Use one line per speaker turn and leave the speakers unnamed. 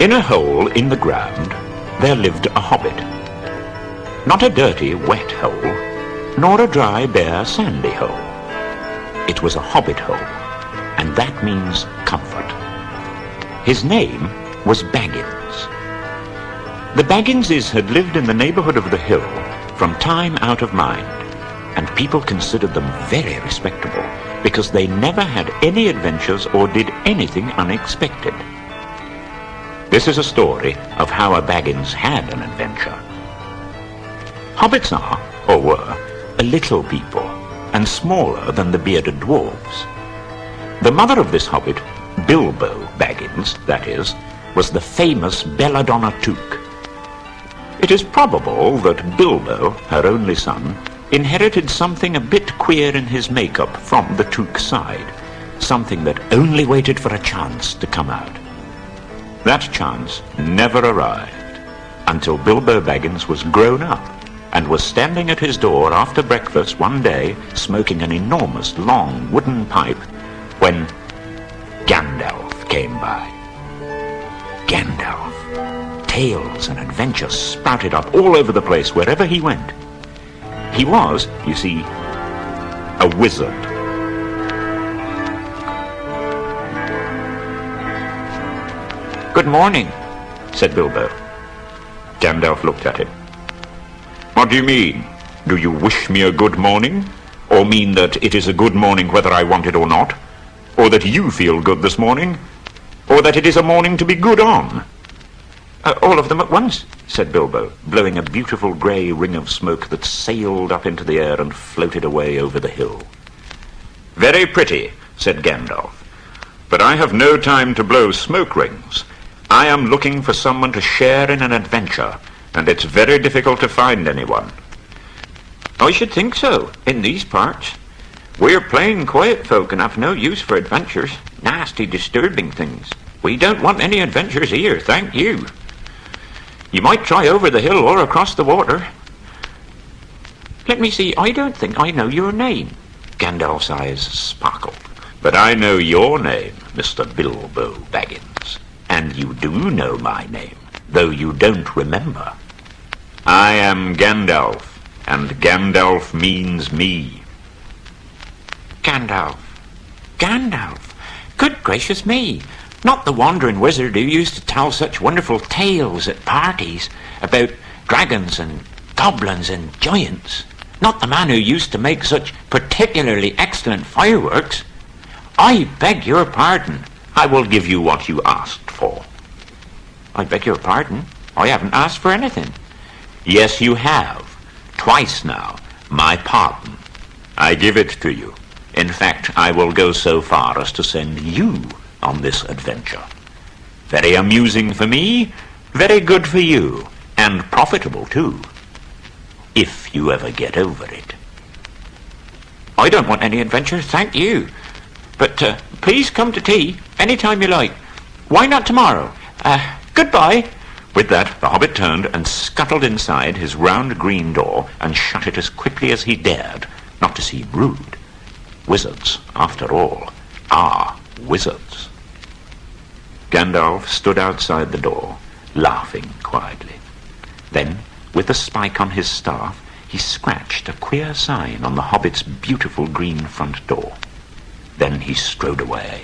In a hole in the ground there lived a hobbit. Not a dirty, wet hole, nor a dry, bare, sandy hole. It was a hobbit hole, and that means comfort. His name was Baggins. The Bagginses had lived in the neighborhood of the hill from time out of mind, and people considered them very respectable because they never had any adventures or did anything unexpected. This is a story of how a Baggins had an adventure. Hobbits are, or were, a little people, and smaller than the bearded dwarves. The mother of this hobbit, Bilbo Baggins, that is, was the famous Belladonna Took. It is probable that Bilbo, her only son, inherited something a bit queer in his makeup from the Took side, something that only waited for a chance to come out. That chance never arrived until Bilbo Baggins was grown up and was standing at his door after breakfast one day, smoking an enormous long wooden pipe, when Gandalf came by. Gandalf. Tales and adventures sprouted up all over the place wherever he went. He was, you see, a wizard. "Good morning," said Bilbo. Gandalf looked at him. "What do you mean? Do you wish me a good morning? Or mean that it is a good morning whether I want it or not? Or that you feel good this morning? Or that it is a morning to be good on?" "All of them at once," said Bilbo, blowing a beautiful grey ring of smoke that sailed up into the air and floated away over the hill. "Very pretty," said Gandalf. "But I have no time to blow smoke rings. I am looking for someone to share in an adventure, and it's very difficult to find anyone." "I should think so, in these parts. We're plain quiet folk and have no use for adventures, nasty, disturbing things. We don't want any adventures here, thank you. You might try over the hill or across the water." "Let me see, I don't think I know your name." Gandalf's eyes sparkled. "But I know your name, Mr. Bilbo Baggins. And you do know my name, though you don't remember. I am Gandalf, and Gandalf means me." "Gandalf. Gandalf. Good gracious me. Not the wandering wizard who used to tell such wonderful tales at parties about dragons and goblins and giants. Not the man who used to make such particularly excellent fireworks. I beg your pardon." "I will give you what you asked for." "I beg your pardon? I haven't asked for anything." "Yes, you have. Twice now. My pardon. I give it to you. In fact, I will go so far as to send you on this adventure. Very amusing for me, very good for you, and profitable too, if you ever get over it." "I don't want any adventures, thank you. But please come to tea any time you like. Why not tomorrow? Goodbye." With that, the hobbit turned and scuttled inside his round green door and shut it as quickly as he dared, not to seem rude. Wizards, after all, are wizards. Gandalf stood outside the door, laughing quietly. Then, with a spike on his staff, he scratched a queer sign on the hobbit's beautiful green front door. Then he strode away.